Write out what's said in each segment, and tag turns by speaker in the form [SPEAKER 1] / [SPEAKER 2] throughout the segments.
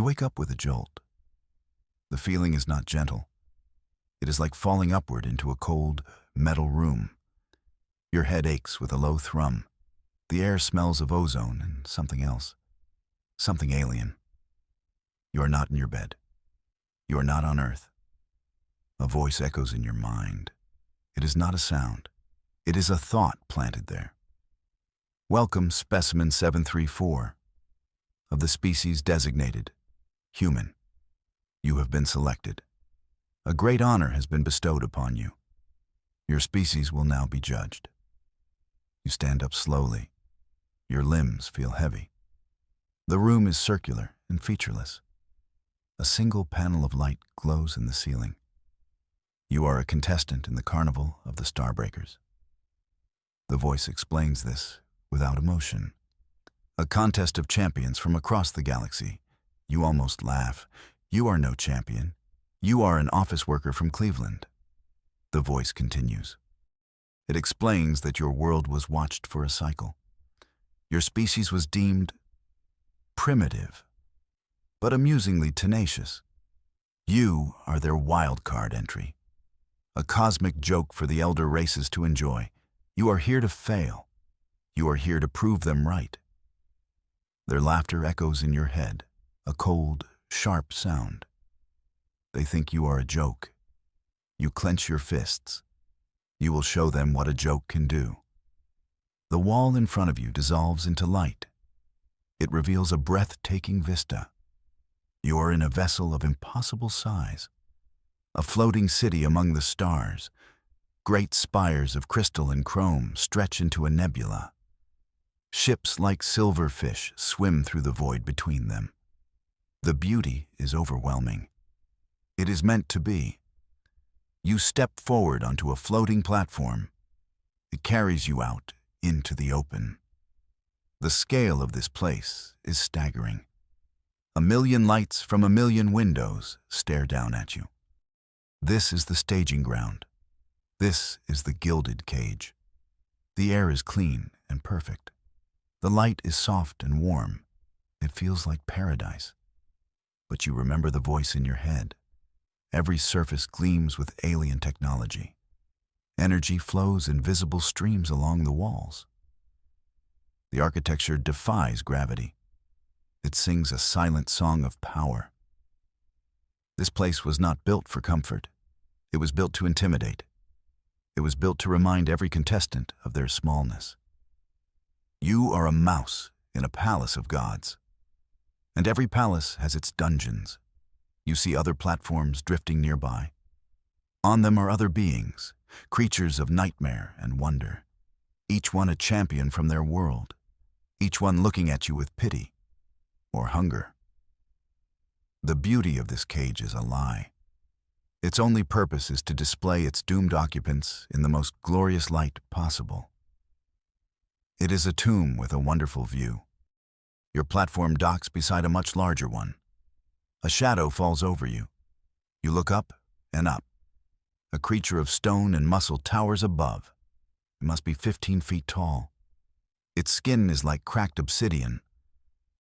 [SPEAKER 1] You wake up with a jolt. The feeling is not gentle. It is like falling upward into a cold, metal room. Your head aches with a low thrum. The air smells of ozone and something else. Something alien. You are not in your bed. You are not on Earth. A voice echoes in your mind. It is not a sound. It is a thought planted there. Welcome, Specimen 734. Of the species designated, human. You have been selected. A great honor has been bestowed upon you. Your species will now be judged. You stand up slowly. Your limbs feel heavy. The room is circular and featureless. A single panel of light glows in the ceiling. You are a contestant in the Carnival of the Starbreakers. The voice explains this without emotion. A contest of champions from across the galaxy. You almost laugh. You are no champion. You are an office worker from Cleveland. The voice continues. It explains that your world was watched for a cycle. Your species was deemed primitive, but amusingly tenacious. You are their wild card entry. A cosmic joke for the elder races to enjoy. You are here to fail. You are here to prove them right. Their laughter echoes in your head, a cold, sharp sound. They think you are a joke. You clench your fists. You will show them what a joke can do. The wall in front of you dissolves into light. It reveals a breathtaking vista. You are in a vessel of impossible size, a floating city among the stars. Great spires of crystal and chrome stretch into a nebula. Ships like silverfish swim through the void between them. The beauty is overwhelming. It is meant to be. You step forward onto a floating platform. It carries you out into the open. The scale of this place is staggering. 1,000,000 lights from 1,000,000 windows stare down at you. This is the staging ground. This is the gilded cage. The air is clean and perfect. The light is soft and warm. It feels like paradise. But you remember the voice in your head. Every surface gleams with alien technology. Energy flows in visible streams along the walls. The architecture defies gravity. It sings a silent song of power. This place was not built for comfort. It was built to intimidate. It was built to remind every contestant of their smallness. You are a mouse in a palace of gods. And every palace has its dungeons. You see other platforms drifting nearby. On them are other beings, creatures of nightmare and wonder. Each one a champion from their world. Each one looking at you with pity or hunger. The beauty of this cage is a lie. Its only purpose is to display its doomed occupants in the most glorious light possible. It is a tomb with a wonderful view. Your platform docks beside a much larger one. A shadow falls over you. You look up and up. A creature of stone and muscle towers above. It must be 15 feet tall. Its skin is like cracked obsidian.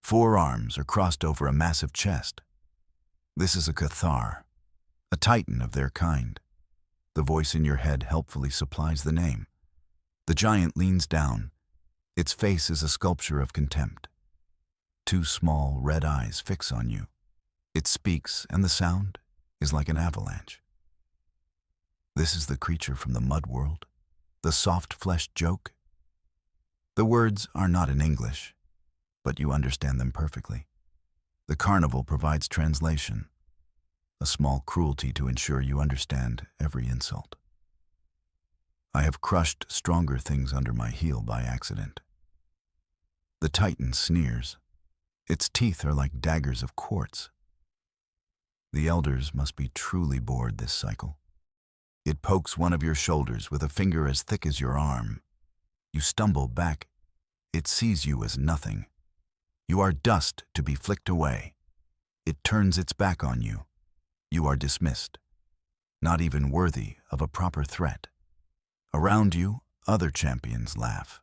[SPEAKER 1] 4 arms are crossed over a massive chest. This is a Cathar, a titan of their kind. The voice in your head helpfully supplies the name. The giant leans down. Its face is a sculpture of contempt. 2 small red eyes fix on you. It speaks, and the sound is like an avalanche. This is the creature from the mud world, the soft-fleshed joke. The words are not in English, but you understand them perfectly. The Carnival provides translation, a small cruelty to ensure you understand every insult. I have crushed stronger things under my heel by accident. The Titan sneers. Its teeth are like daggers of quartz. The elders must be truly bored this cycle. It pokes one of your shoulders with a finger as thick as your arm. You stumble back. It sees you as nothing. You are dust to be flicked away. It turns its back on you. You are dismissed, not even worthy of a proper threat. Around you, other champions laugh.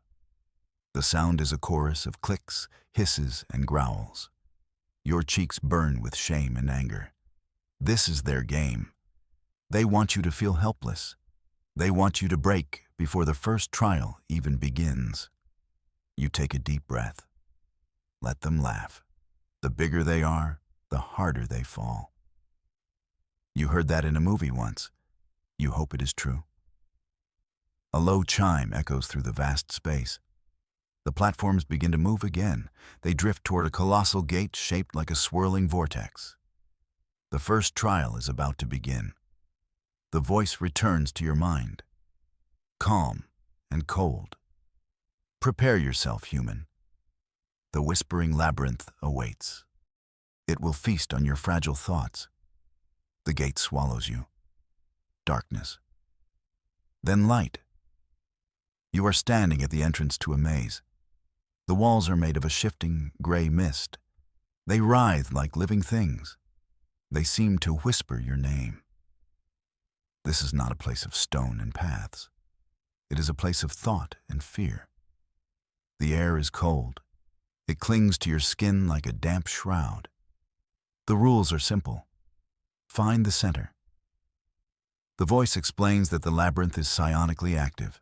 [SPEAKER 1] The sound is a chorus of clicks, hisses, and growls. Your cheeks burn with shame and anger. This is their game. They want you to feel helpless. They want you to break before the first trial even begins. You take a deep breath. Let them laugh. The bigger they are, the harder they fall. You heard that in a movie once. You hope it is true. A low chime echoes through the vast space. The platforms begin to move again. They drift toward a colossal gate shaped like a swirling vortex. The first trial is about to begin. The voice returns to your mind, calm and cold. Prepare yourself, human. The whispering labyrinth awaits. It will feast on your fragile thoughts. The gate swallows you. Darkness. Then light. You are standing at the entrance to a maze. The walls are made of a shifting gray mist. They writhe like living things. They seem to whisper your name. This is not a place of stone and paths. It is a place of thought and fear. The air is cold. It clings to your skin like a damp shroud. The rules are simple. Find the center. The voice explains that the labyrinth is psionically active.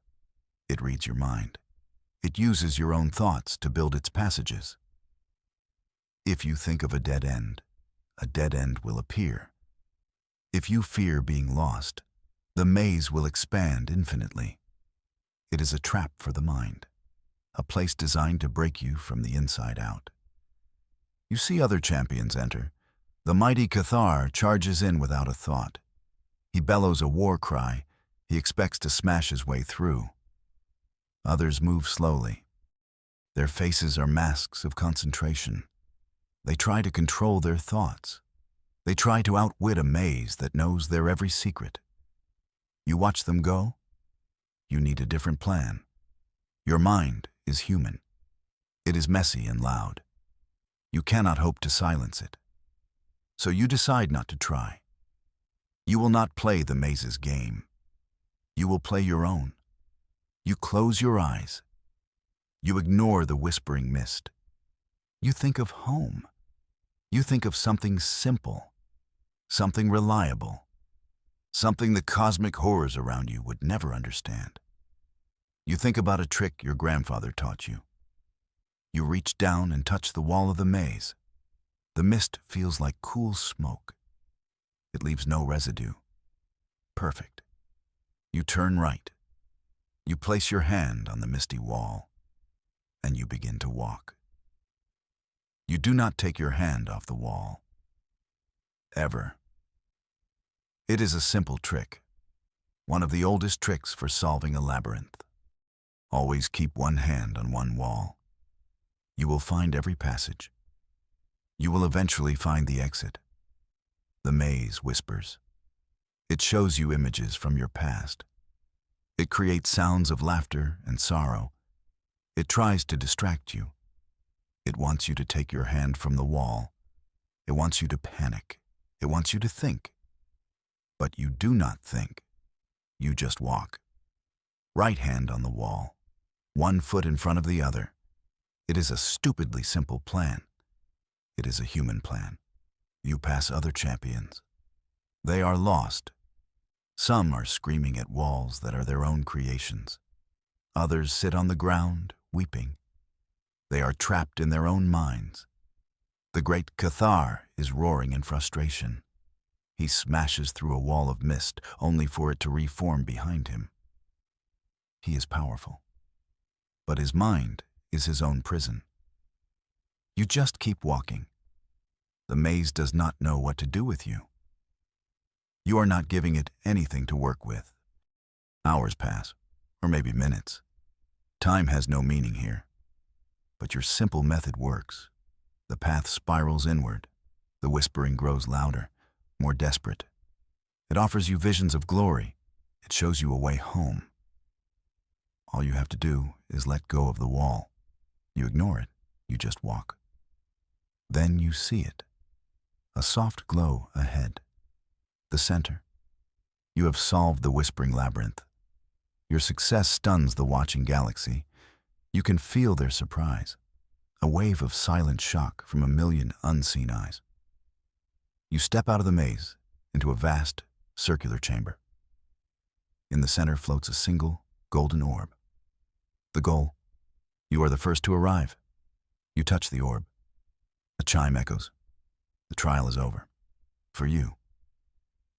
[SPEAKER 1] It reads your mind. It uses your own thoughts to build its passages. If you think of a dead end will appear. If you fear being lost, the maze will expand infinitely. It is a trap for the mind, a place designed to break you from the inside out. You see other champions enter. The mighty Cathar charges in without a thought. He bellows a war cry. He expects to smash his way through. Others move slowly. Their faces are masks of concentration. They try to control their thoughts. They try to outwit a maze that knows their every secret. You watch them go. You need a different plan. Your mind is human. It is messy and loud. You cannot hope to silence it. So you decide not to try. You will not play the maze's game. You will play your own. You close your eyes. You ignore the whispering mist. You think of home. You think of something simple, something reliable, something the cosmic horrors around you would never understand. You think about a trick your grandfather taught you. You reach down and touch the wall of the maze. The mist feels like cool smoke. It leaves no residue. Perfect. You turn right. You place your hand on the misty wall, and you begin to walk. You do not take your hand off the wall. Ever. It is a simple trick, one of the oldest tricks for solving a labyrinth. Always keep one hand on one wall. You will find every passage. You will eventually find the exit. The maze whispers. It shows you images from your past. It creates sounds of laughter and sorrow. It tries to distract you. It wants you to take your hand from the wall. It wants you to panic. It wants you to think. But you do not think. You just walk. Right hand on the wall, one foot in front of the other. It is a stupidly simple plan. It is a human plan. You pass other champions. They are lost. Some are screaming at walls that are their own creations. Others sit on the ground, weeping. They are trapped in their own minds. The great Cathar is roaring in frustration. He smashes through a wall of mist, only for it to reform behind him. He is powerful, but his mind is his own prison. You just keep walking. The maze does not know what to do with you. You are not giving it anything to work with. Hours pass, or maybe minutes. Time has no meaning here. But your simple method works. The path spirals inward. The whispering grows louder, more desperate. It offers you visions of glory. It shows you a way home. All you have to do is let go of the wall. You ignore it. You just walk. Then you see it. A soft glow ahead. The center. You have solved the whispering labyrinth. Your success stuns the watching galaxy. You can feel their surprise. a wave of silent shock from a million unseen eyes. You step out of the maze into a vast, circular chamber. In the center floats a single, golden orb. The goal: you are the first to arrive. You touch the orb. A chime echoes. The trial is over. For you.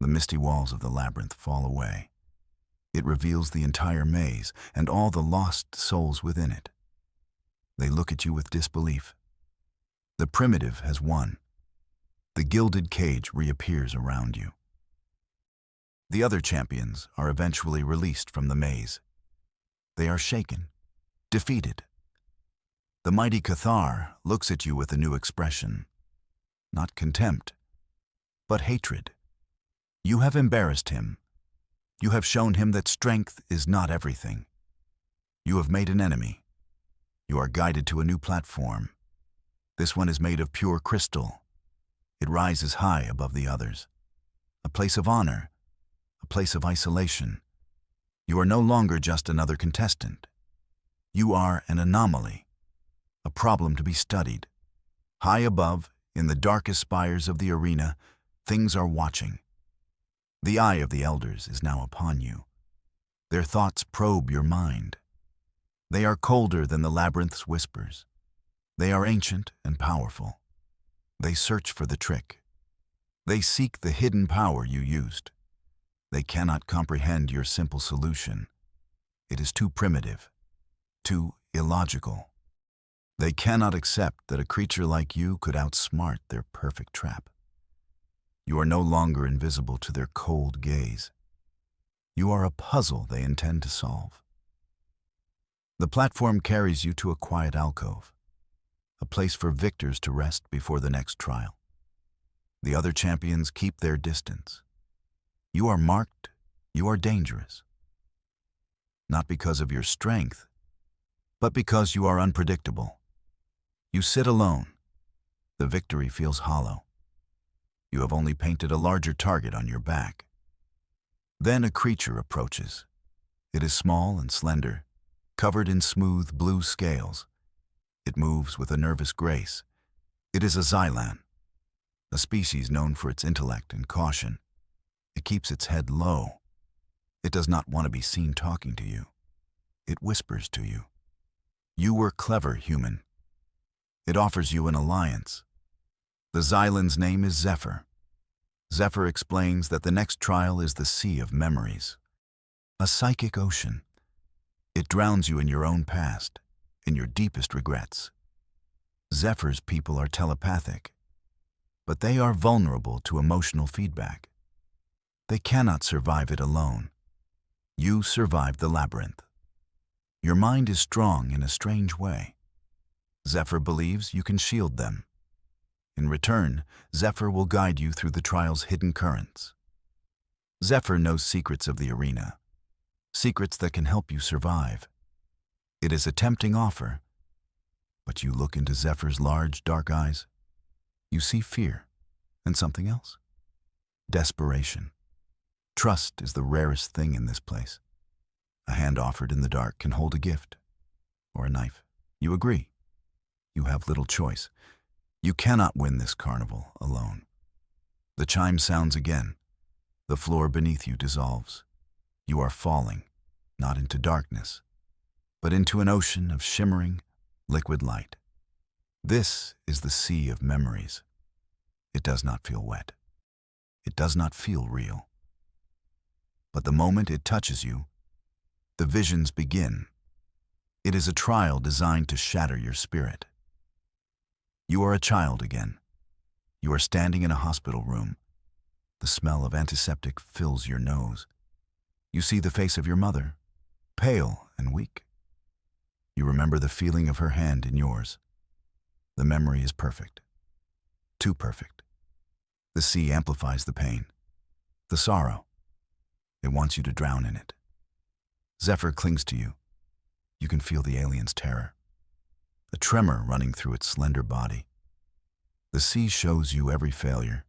[SPEAKER 1] The misty walls of the labyrinth fall away. It reveals the entire maze and all the lost souls within it. They look at you with disbelief. The primitive has won. The gilded cage reappears around you. The other champions are eventually released from the maze. They are shaken, defeated. The mighty Cathar looks at you with a new expression. Not contempt, but hatred. You have embarrassed him. You have shown him that strength is not everything. You have made an enemy. You are guided to a new platform. This one is made of pure crystal. It rises high above the others. A place of honor, a place of isolation. You are no longer just another contestant. You are an anomaly, a problem to be studied. High above, in the darkest spires of the arena, things are watching. The eye of the elders is now upon you. Their thoughts probe your mind. They are colder than the labyrinth's whispers. They are ancient and powerful. They search for the trick. They seek the hidden power you used. They cannot comprehend your simple solution. It is too primitive, too illogical. They cannot accept that a creature like you could outsmart their perfect trap. You are no longer invisible to their cold gaze. You are a puzzle they intend to solve. The platform carries you to a quiet alcove, a place for victors to rest before the next trial. The other champions keep their distance. You are marked, you are dangerous. Not because of your strength, but because you are unpredictable. You sit alone. The victory feels hollow. You have only painted a larger target on your back. Then a creature approaches. It is small and slender, covered in smooth blue scales. It moves with a nervous grace. It is a Xylan, a species known for its intellect and caution. It keeps its head low. It does not want to be seen talking to you. It whispers to you. You were clever, human. It offers you an alliance. The Xylan's name is Zephyr. Zephyr explains that the next trial is the sea of memories, a psychic ocean. It drowns you in your own past, in your deepest regrets. Zephyr's people are telepathic, but they are vulnerable to emotional feedback. They cannot survive it alone. You survived the labyrinth. Your mind is strong in a strange way. Zephyr believes you can shield them. In return, Zephyr will guide you through the trial's hidden currents. Zephyr knows secrets of the arena, secrets that can help you survive. It is a tempting offer, but you look into Zephyr's large, dark eyes. You see fear and something else. Desperation. Trust is the rarest thing in this place. A hand offered in the dark can hold a gift, or a knife. You agree. You have little choice. You cannot win this carnival alone. The chime sounds again. The floor beneath you dissolves. You are falling, not into darkness, but into an ocean of shimmering, liquid light. This is the sea of memories. It does not feel wet. It does not feel real. But the moment it touches you, the visions begin. It is a trial designed to shatter your spirit. You are a child again. You are standing in a hospital room. The smell of antiseptic fills your nose. You see the face of your mother, pale and weak. You remember the feeling of her hand in yours. The memory is perfect. Too perfect. The sea amplifies the pain, the sorrow. It wants you to drown in it. Zephyr clings to you. You can feel the alien's terror, a tremor running through its slender body. The sea shows you every failure,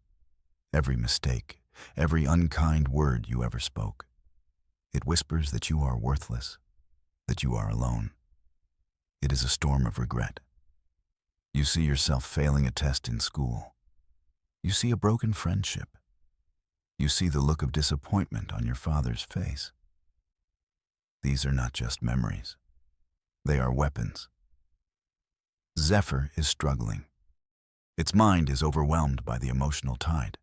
[SPEAKER 1] every mistake, every unkind word you ever spoke. It whispers that you are worthless, that you are alone. It is a storm of regret. You see yourself failing a test in school. You see a broken friendship. You see the look of disappointment on your father's face. These are not just memories. They are weapons. Zephyr is struggling. Its mind is overwhelmed by the emotional tide.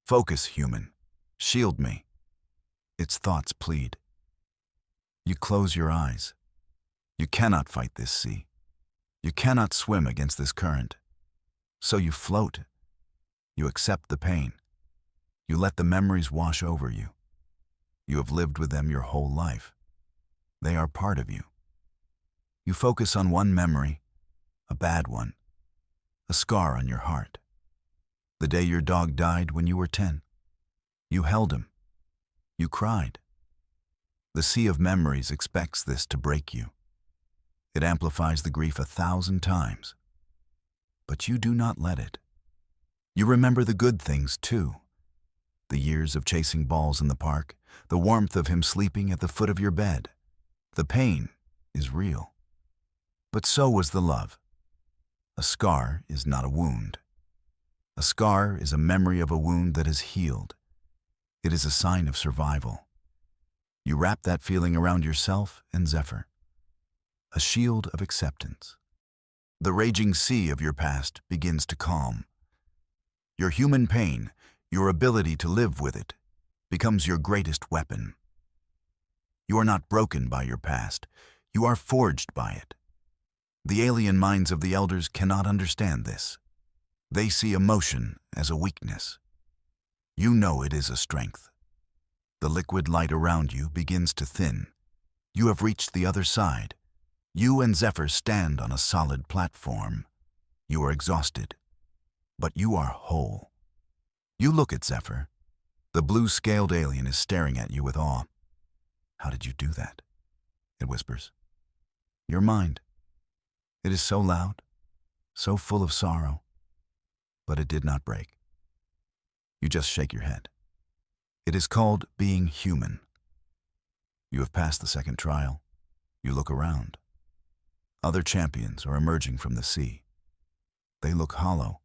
[SPEAKER 1] Focus, human. Shield me. Its thoughts plead. You close your eyes. You cannot fight this sea. You cannot swim against this current. So you float. You accept the pain. You let the memories wash over you. You have lived with them your whole life. They are part of you. You focus on one memory, a bad one, a scar on your heart. The day your dog died when you were 10. You held him. You cried. The sea of memories expects this to break you. It amplifies the grief 1,000 times. But you do not let it. You remember the good things too. The years of chasing balls in the park, the warmth of him sleeping at the foot of your bed. The pain is real. But so was the love. A scar is not a wound. A scar is a memory of a wound that is healed. It is a sign of survival. You wrap that feeling around yourself and Zephyr. A shield of acceptance. The raging sea of your past begins to calm. Your human pain, your ability to live with it, becomes your greatest weapon. You are not broken by your past. You are forged by it. The alien minds of the elders cannot understand this. They see emotion as a weakness. You know it is a strength. The liquid light around you begins to thin. You have reached the other side. You and Zephyr stand on a solid platform. You are exhausted, but you are whole. You look at Zephyr. The blue-scaled alien is staring at you with awe. How did you do that? It whispers. Your mind. It is so loud, so full of sorrow, but it did not break. You just shake your head. It is called being human. You have passed the second trial. You look around. Other champions are emerging from the sea. They look hollow.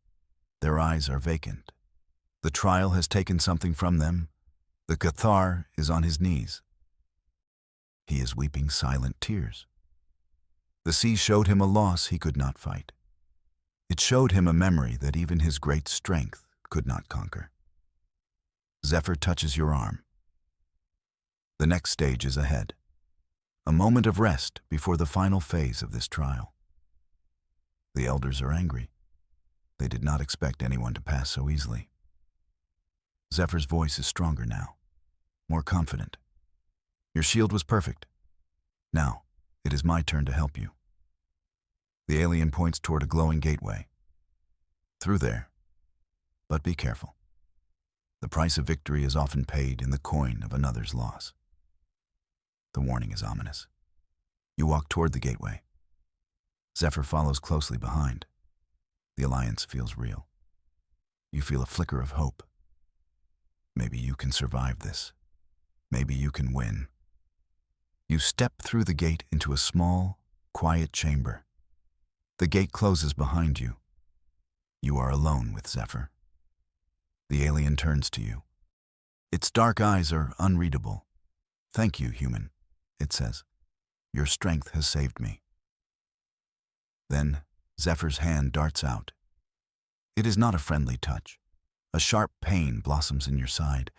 [SPEAKER 1] Their eyes are vacant. The trial has taken something from them. The Cathar is on his knees. He is weeping silent tears. The sea showed him a loss he could not fight. It showed him a memory that even his great strength could not conquer. Zephyr touches your arm. The next stage is ahead. A moment of rest before the final phase of this trial. The elders are angry. They did not expect anyone to pass so easily. Zephyr's voice is stronger now, more confident. Your shield was perfect. Now, it is my turn to help you. The alien points toward a glowing gateway. Through there. But be careful. The price of victory is often paid in the coin of another's loss. The warning is ominous. You walk toward the gateway. Zephyr follows closely behind. The alliance feels real. You feel a flicker of hope. Maybe you can survive this. Maybe you can win. You step through the gate into a small, quiet chamber. The gate closes behind you. You are alone with Zephyr. The alien turns to you. Its dark eyes are unreadable. Thank you, human, it says. Your strength has saved me. Then Zephyr's hand darts out. It is not a friendly touch. A sharp pain blossoms in your side.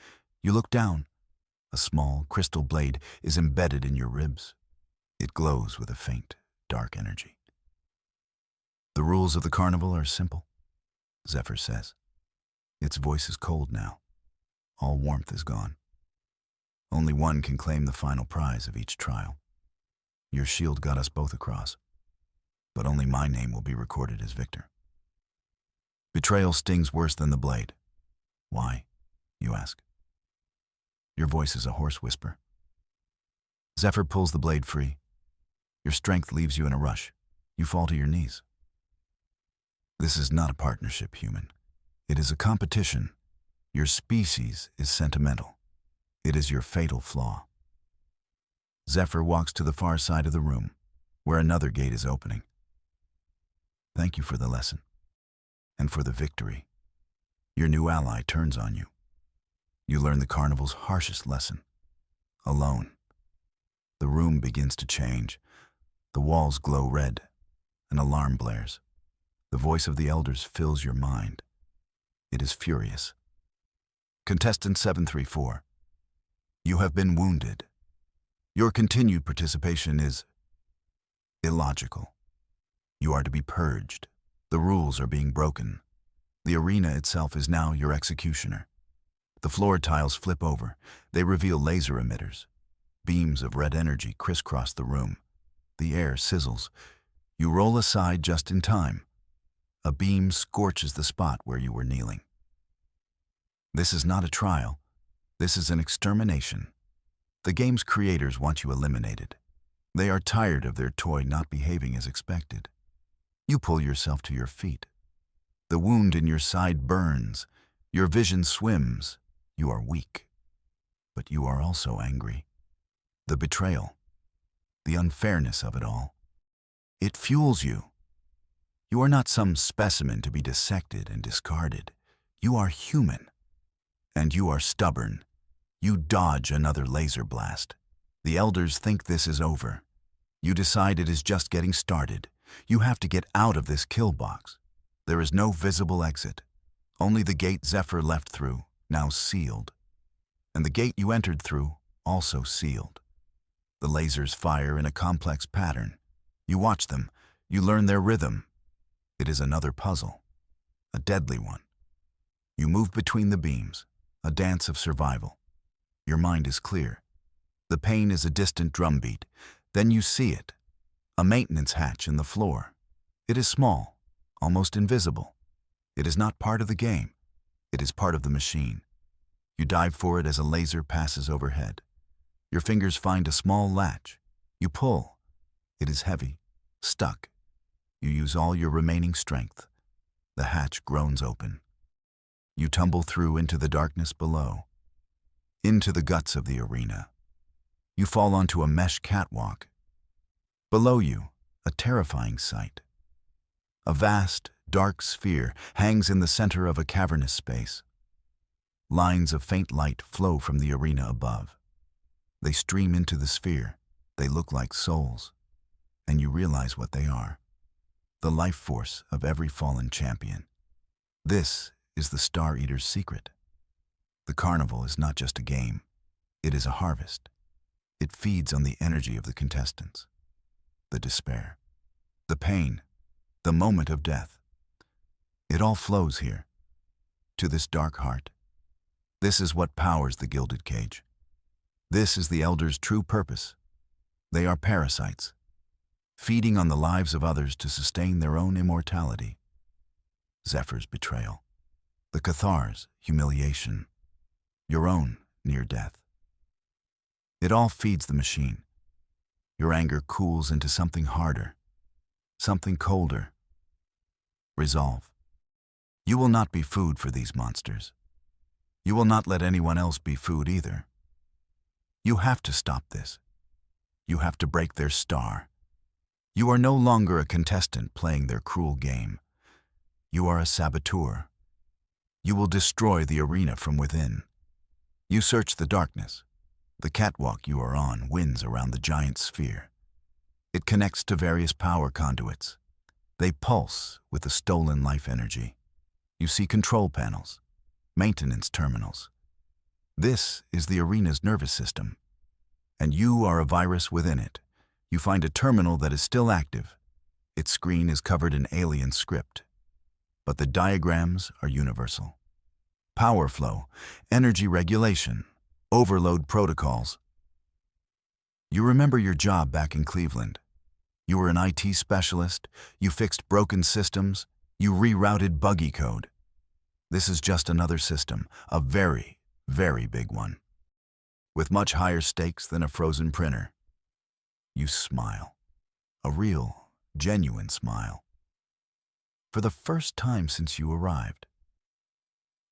[SPEAKER 1] You look down. A small crystal blade is embedded in your ribs. It glows with a faint, dark energy. The rules of the carnival are simple, Zephyr says. Its voice is cold now. All warmth is gone. Only one can claim the final prize of each trial. Your shield got us both across, but only my name will be recorded as victor. Betrayal stings worse than the blade. Why, you ask? Your voice is a hoarse whisper. Zephyr pulls the blade free. Your strength leaves you in a rush. You fall to your knees. This is not a partnership, human. It is a competition. Your species is sentimental. It is your fatal flaw. Zephyr walks to the far side of the room, where another gate is opening. Thank you for the lesson. And for the victory. Your new ally turns on you. You learn the Carnival's harshest lesson. Alone. The room begins to change. The walls glow red. An alarm blares. The voice of the elders fills your mind. It is furious. Contestant 734. You have been wounded. Your continued participation is illogical. You are to be purged. The rules are being broken. The arena itself is now your executioner. The floor tiles flip over. They reveal laser emitters. Beams of red energy crisscross the room. The air sizzles. You roll aside just in time. A beam scorches the spot where you were kneeling. This is not a trial. This is an extermination. The game's creators want you eliminated. They are tired of their toy not behaving as expected. You pull yourself to your feet. The wound in your side burns. Your vision swims. You are weak. But you are also angry. The betrayal. The unfairness of it all. It fuels you. You are not some specimen to be dissected and discarded. You are human. And you are stubborn. You dodge another laser blast. The elders think this is over. You decide it is just getting started. You have to get out of this kill box. There is no visible exit. Only the gate Zephyr left through, now sealed. And the gate you entered through, also sealed. The lasers fire in a complex pattern. You watch them. You learn their rhythm. It is another puzzle. A deadly one. You move between the beams. A dance of survival. Your mind is clear. The pain is a distant drumbeat. Then you see it. A maintenance hatch in the floor. It is small, almost invisible. It is not part of the game. It is part of the machine. You dive for it as a laser passes overhead. Your fingers find a small latch. You pull. It is heavy, stuck. You use all your remaining strength. The hatch groans open. You tumble through into the darkness below. Into the guts of the arena. You fall onto a mesh catwalk. Below you, a terrifying sight. A vast, dark sphere hangs in the center of a cavernous space. Lines of faint light flow from the arena above. They stream into the sphere. They look like souls. And you realize what they are. The life force of every fallen champion. This is the Star Eater's secret. The Carnival is not just a game. It is a harvest. It feeds on the energy of the contestants. The despair. The pain. The moment of death. It all flows here. To this dark heart. This is what powers the gilded cage. This is the Elders' true purpose. They are parasites, feeding on the lives of others to sustain their own immortality. Zephyr's betrayal. The Cathar's humiliation. Your own near death. It all feeds the machine. Your anger cools into something harder, something colder. Resolve. You will not be food for these monsters. You will not let anyone else be food either. You have to stop this. You have to break their star. You are no longer a contestant playing their cruel game. You are a saboteur. You will destroy the arena from within. You search the darkness. The catwalk you are on winds around the giant sphere. It connects to various power conduits. They pulse with the stolen life energy. You see control panels, maintenance terminals. This is the arena's nervous system. And you are a virus within it. You find a terminal that is still active. Its screen is covered in alien script. But the diagrams are universal. Power flow, energy regulation, overload protocols. You remember your job back in Cleveland. You were an IT specialist, you fixed broken systems, you rerouted buggy code. This is just another system, a very, very big one, with much higher stakes than a frozen printer. You smile, a real, genuine smile. For the first time since you arrived.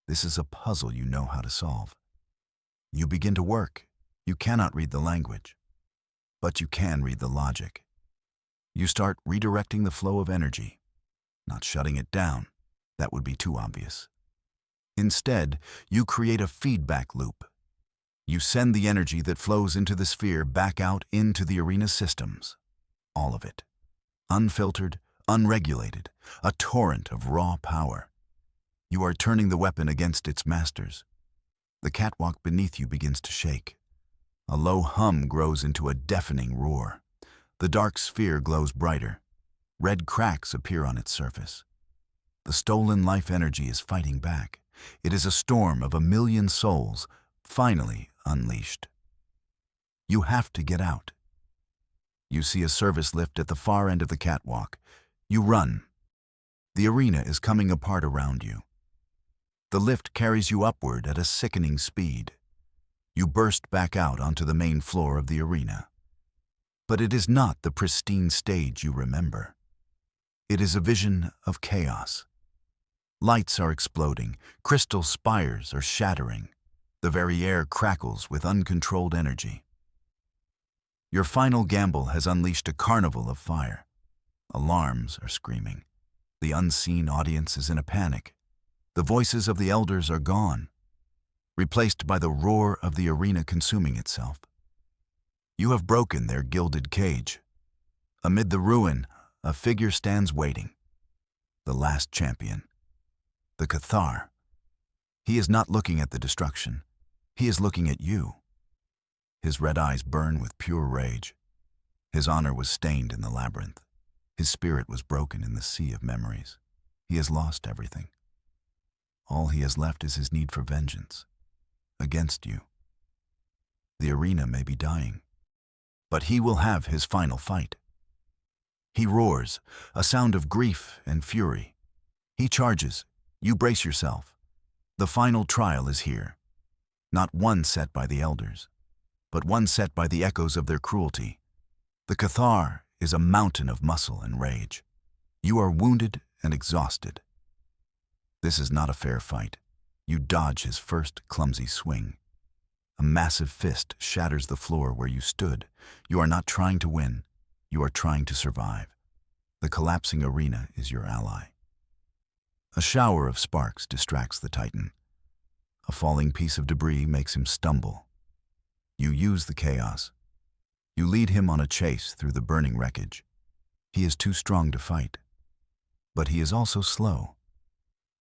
[SPEAKER 1] This is a puzzle you know how to solve. You begin to work. You cannot read the language, but you can read the logic. You start redirecting the flow of energy. not shutting it down. That would be too obvious. Instead, you create a feedback loop. You send the energy that flows into the sphere back out into the arena systems. All of it. Unfiltered, unregulated, a torrent of raw power. You are turning the weapon against its masters. The catwalk beneath you begins to shake. A low hum grows into a deafening roar. The dark sphere glows brighter. Red cracks appear on its surface. The stolen life energy is fighting back. It is a storm of 1,000,000 souls, finally unleashed. You have to get out. You see a service lift at the far end of the catwalk. You run. The arena is coming apart around you. The lift carries you upward at a sickening speed. You burst back out onto the main floor of the arena. But it is not the pristine stage you remember. It is a vision of chaos. Lights are exploding, crystal spires are shattering. The very air crackles with uncontrolled energy. Your final gamble has unleashed a carnival of fire. Alarms are screaming. The unseen audience is in a panic. The voices of the elders are gone, replaced by the roar of the arena consuming itself. You have broken their gilded cage. Amid the ruin, a figure stands waiting. The last champion. The Cathar. He is not looking at the destruction. He is looking at you. His red eyes burn with pure rage. His honor was stained in the labyrinth. His spirit was broken in the sea of memories. He has lost everything. All he has left is his need for vengeance. Against you. The arena may be dying, but he will have his final fight. He roars, a sound of grief and fury. He charges. You brace yourself. The final trial is here. Not one set by the elders, but one set by the echoes of their cruelty. The Cathar is a mountain of muscle and rage. You are wounded and exhausted. This is not a fair fight. You dodge his first clumsy swing. A massive fist shatters the floor where you stood. You are not trying to win. You are trying to survive. The collapsing arena is your ally. A shower of sparks distracts the Titan. A falling piece of debris makes him stumble. You use the chaos. You lead him on a chase through the burning wreckage. He is too strong to fight, but he is also slow.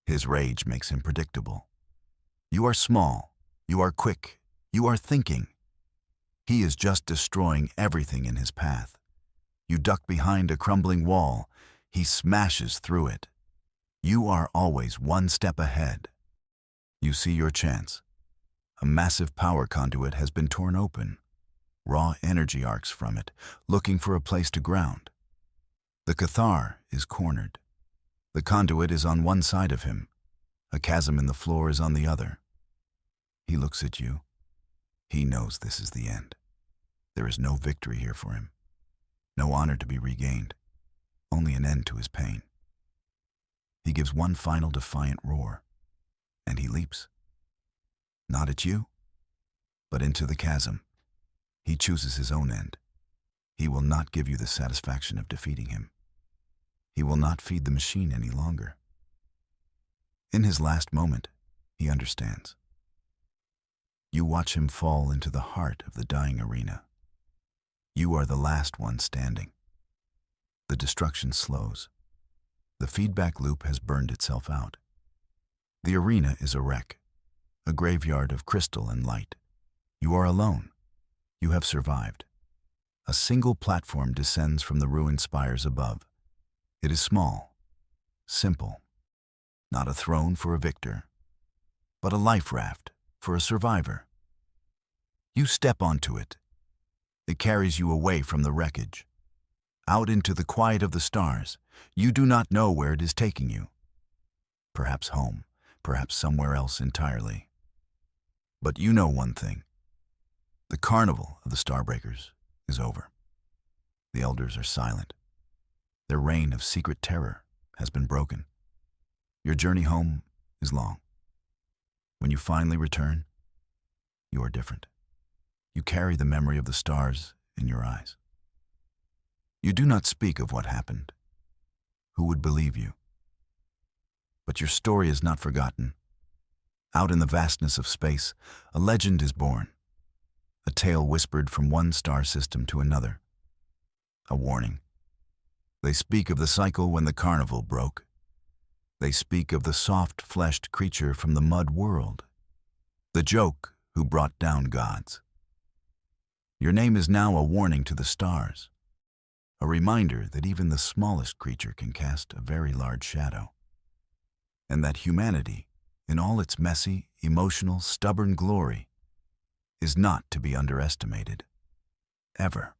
[SPEAKER 1] His rage makes him predictable. You are small. You are quick. You are thinking. He is just destroying everything in his path. You duck behind a crumbling wall. He smashes through it. You are always one step ahead. You see your chance. A massive power conduit has been torn open. Raw energy arcs from it, looking for a place to ground. The Cathar is cornered. The conduit is on one side of him. A chasm in the floor is on the other. He looks at you. He knows this is the end. There is no victory here for him. No honor to be regained. Only an end to his pain. He gives one final defiant roar, and he leaps. Not at you, but into the chasm. He chooses his own end. He will not give you the satisfaction of defeating him. He will not feed the machine any longer. In his last moment, he understands. You watch him fall into the heart of the dying arena. You are the last one standing. The destruction slows. The feedback loop has burned itself out. The arena is a wreck, a graveyard of crystal and light. You are alone. You have survived. A single platform descends from the ruined spires above. It is small, simple, not a throne for a victor, but a life raft for a survivor. You step onto it. It carries you away from the wreckage, out into the quiet of the stars. You do not know where it is taking you. Perhaps home, perhaps somewhere else entirely. But you know one thing. The carnival of the Starbreakers is over. The elders are silent. Their reign of secret terror has been broken. Your journey home is long. When you finally return, you are different. You carry the memory of the stars in your eyes. You do not speak of what happened. Who would believe you? But your story is not forgotten. Out in the vastness of space, a legend is born. A tale whispered from one star system to another. A warning. They speak of the cycle when the Carnival broke. They speak of the soft-fleshed creature from the mud world. The joke who brought down gods. Your name is now a warning to the stars. A reminder that even the smallest creature can cast a very large shadow. And that humanity, in all its messy, emotional, stubborn glory, is not to be underestimated. Ever.